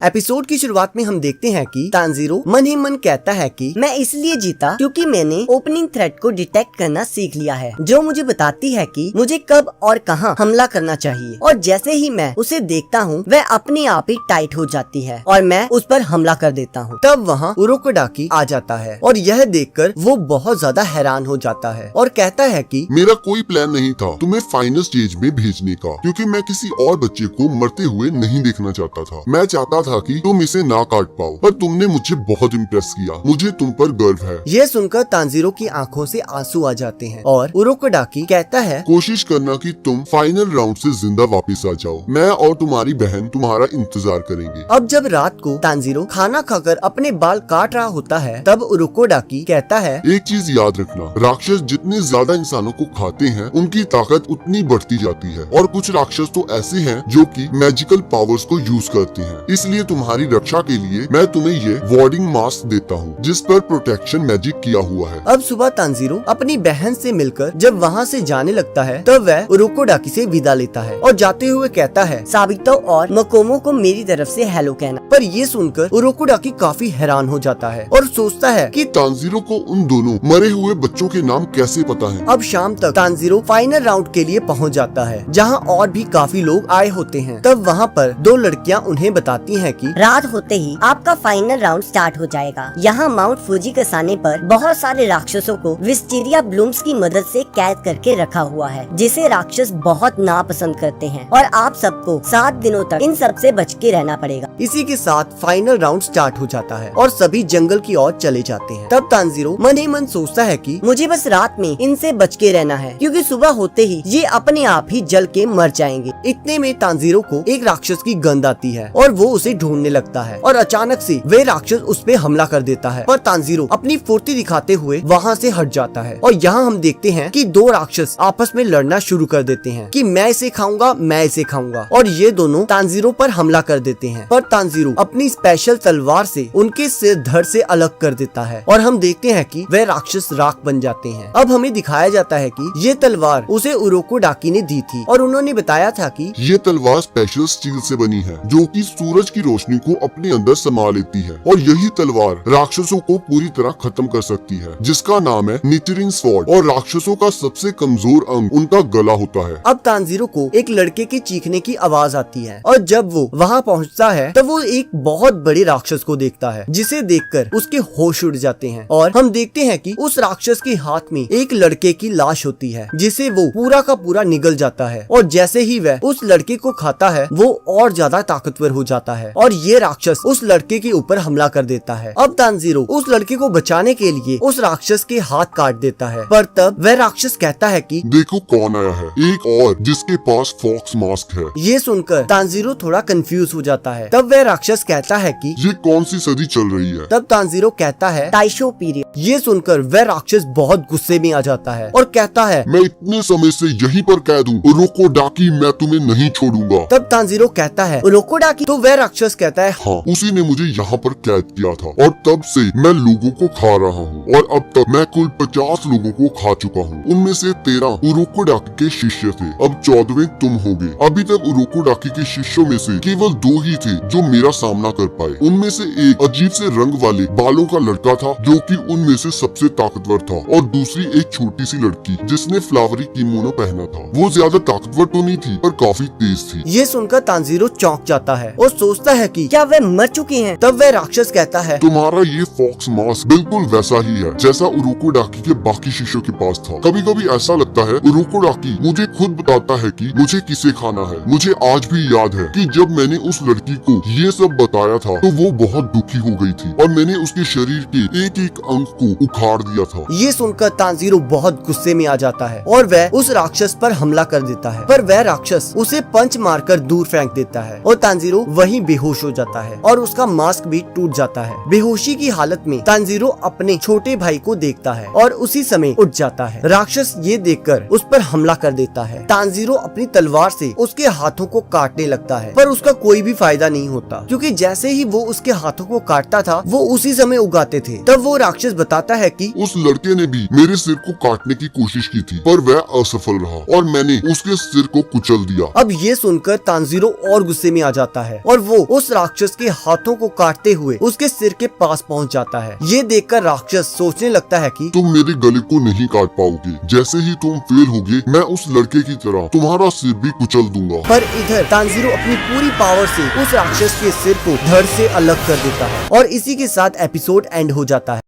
Episode की शुरुआत में हम देखते हैं कि तानजीरो मन ही मन कहता है कि मैं इसलिए जीता क्योंकि मैंने ओपनिंग थ्रेट को डिटेक्ट करना सीख लिया है, जो मुझे बताती है कि मुझे कब और कहां हमला करना चाहिए। और जैसे ही मैं उसे देखता हूं, वह अपने आप ही टाइट हो जाती है और मैं उस पर हमला कर देता हूं। तब वहां उरोकोडाकी आ जाता है और यह देखकर वो बहुत ज्यादा हैरान हो जाता है और कहता है कि मेरा कोई प्लान नहीं था तुम्हें फाइनल स्टेज में भेजने का, क्योंकि मैं किसी और बच्चे को मरते हुए नहीं देखना चाहता था। मैं चाहता था कि तुम इसे ना काट पाओ, पर तुमने मुझे बहुत इम्प्रेस किया। मुझे तुम पर गर्व है। यह सुनकर तानजीरो की आंखों से आंसू आ जाते हैं और उरोकोडाकी कहता है कोशिश करना कि तुम फाइनल राउंड से जिंदा वापस आ जाओ। मैं और तुम्हारी बहन तुम्हारा इंतजार करेंगे। अब जब रात को तानजीरो खाना खाकर अपने बाल काट रहा होता है, तब उरोकोडाकी कहता है एक चीज याद रखना, राक्षस जितने ज्यादा इंसानों को खाते हैं उनकी ताकत उतनी बढ़ती जाती है, और कुछ राक्षस तो ऐसे हैं जो कि मैजिकल पावर्स को यूज करते हैं। इसलिए तुम्हारी रक्षा के लिए मैं तुम्हें ये वार्डिंग मास्क देता हूँ, जिस पर प्रोटेक्शन मैजिक किया हुआ है। अब सुबह तानजीरो अपनी बहन से मिलकर जब वहाँ से जाने लगता है, तब वह उरोकोडाकी से विदा लेता है और जाते हुए कहता है साबितो और मकोमो को मेरी तरफ से हेलो कहना। पर ये सुनकर उरोकोडाकी काफी हैरान हो जाता है और सोचता है कि तानजीरो को उन दोनों मरे हुए बच्चों के नाम कैसे पता है। अब शाम तक तानजीरो फाइनल राउंड के लिए पहुंच जाता है, जहां और भी काफी लोग आए होते हैं। तब वहां पर दो लड़कियां उन्हें बताती हैं कि रात होते ही आपका फाइनल राउंड स्टार्ट हो जाएगा। यहाँ माउंट फूजी कसाने पर बहुत सारे राक्षसों को विस्टीरिया ब्लूम्स की मदद से कैद करके रखा हुआ है, जिसे राक्षस बहुत नापसंद करते हैं, और आप सबको 7 दिनों तक इन सब से बच के रहना पड़ेगा। इसी के साथ फाइनल राउंड स्टार्ट हो जाता है और सभी जंगल की ओर चले जाते हैं। तब तानजीरो मन ही मन सोचता है कि मुझे बस रात में इनसे बच के रहना है, क्योंकि सुबह होते ही ये अपने आप ही जल के मर जाएंगे। इतने में तानजीरो को एक राक्षस की गंध आती है और वो उसे ढूंढने लगता है, और अचानक से वे राक्षस उस पे हमला कर देता है। पर तानजीरो अपनी फुर्ती दिखाते हुए वहाँ से हट जाता है और यहाँ हम देखते हैं कि दो राक्षस आपस में लड़ना शुरू कर देते हैं कि मैं इसे खाऊंगा, मैं इसे खाऊंगा, और ये दोनों तानजीरो पर हमला कर देते हैं। पर तानजीरो अपनी स्पेशल तलवार से उनके सिर धड़ से अलग कर देता है और हम देखते हैं कि वह राक्षस राख बन जाते हैं। अब हमें दिखाया जाता है कि ये तलवार उसे उरोकोडाकी ने दी थी और उन्होंने बताया था कि ये तलवार स्पेशल स्टील से बनी है, जो कि सूरज की रोशनी को अपने अंदर समा लेती है, और यही तलवार राक्षसों को पूरी तरह खत्म कर सकती है, जिसका नाम है निचरिंग स्वॉर्ड। और राक्षसों का सबसे कमजोर अंग उनका गला होता है। अब तानजीरो को एक लड़के के चीखने की आवाज आती है और जब वो वहाँ पहुँचता है तब वो एक बहुत बड़े राक्षस को देखता है, जिसे देखकर उसके होश उड़ जाते हैं और हम देखते हैं कि उस राक्षस के हाथ में एक लड़के की लाश होती है, जिसे वो पूरा का पूरा निगल जाता है, और जैसे ही वह उस लड़के को खाता है वो और ज्यादा ताकतवर हो जाता है और ये राक्षस उस लड़के के ऊपर हमला कर देता है। अब तानजीरो उस लड़के को बचाने के लिए उस राक्षस के हाथ काट देता है, पर तब वह राक्षस कहता है कि देखो कौन आया है, एक और जिसके पास फॉक्स मास्क है। ये सुनकर तानजीरो थोड़ा कंफ्यूज हो जाता है। तब वह राक्षस कहता है कि ये कौन सी सदी चल रही है। तब तानजीरो कहता है ताइशो पीरियड। ये सुनकर वह राक्षस बहुत गुस्से में आ जाता है और कहता है मैं इतने समय से यहीं पर कैद हूँ, उरोकोडाकी मैं तुम्हें नहीं छोड़ूंगा। तब तानजीरो कहता है उरोकोडाकी। तो वह राक्षस कहता है हाँ, उसी ने मुझे यहाँ पर कैद किया था, और तब से मैं लोगों को खा रहा हूँ, और अब तक मैं कुल 50 लोगों को खा चुका हूँ। उनमें से 13 उरोकोडाकी के शिष्य थे, अब 14वें तुम होगे। अभी तक उरोकोडाकी के शिष्यों में से केवल 2 ही थे जो मेरा सामना कर पाए। उनमें से एक अजीब से रंग वाले बालों का लड़का था, जो कि उनमें से सबसे ताकतवर था, और दूसरी एक छोटी सी लड़की जिसने फ्लावरी किमोनो पहना था। वो ज्यादा ताकतवर तो नहीं थी, पर काफी तेज थी। ये सुनकर तानजीरो चौंक जाता है और सोचता है कि क्या वे मर चुके हैं? तब वह राक्षस कहता है तुम्हारा ये फॉक्स मास्क बिल्कुल वैसा ही है जैसा उरोकोडाकी के बाकी शिष्यों के पास था। कभी कभी ऐसा लगता है उरोकोडाकी मुझे खुद बताता है कि मुझे किसे खाना है। मुझे आज भी याद है कि जब मैंने उस लड़की को ये सब बताया था तो वो बहुत दुखी हो गई थी, और मैंने उसके शरीर के एक एक अंग को उखाड़ दिया था। ये सुनकर तानजीरो बहुत गुस्से में आ जाता है और वह उस राक्षस पर हमला कर देता है, पर वह राक्षस उसे पंच मारकर दूर फेंक देता है और तानजीरो वहीं बेहोश हो जाता है और उसका मास्क भी टूट जाता है। बेहोशी की हालत में तानजीरो अपने छोटे भाई को देखता है और उसी समय उठ जाता है। राक्षस ये देखकर उस पर हमला कर देता है। तानजीरो अपनी तलवार से उसके हाथों को काटने लगता है, पर उसका कोई भी फायदा नहीं होता, क्योंकि जैसे ही वो उसके हाथों को काटता था वो उसी समय उगाते थे। तब वो राक्षस बताता है कि उस लड़के ने भी मेरे सिर को काटने की कोशिश की थी, पर वह असफल रहा और मैंने उसके सिर को कुचल दिया। अब ये सुनकर तानजीरो और गुस्से में आ जाता है और वो उस राक्षस के हाथों को काटते हुए उसके सिर के पास पहुंच जाता है। ये देखकर राक्षस सोचने लगता है कि तुम मेरे गले को नहीं काट पाओगे। जैसे ही तुम फेल होगे मैं उस लड़के की तरह तुम्हारा सिर भी कुचल दूंगा। पर इधर तांजीरो अपनी पूरी पावर से उस राक्षस के सिर को धड़ से अलग कर देता है और इसी के साथ एपिसोड एंड हो जाता है।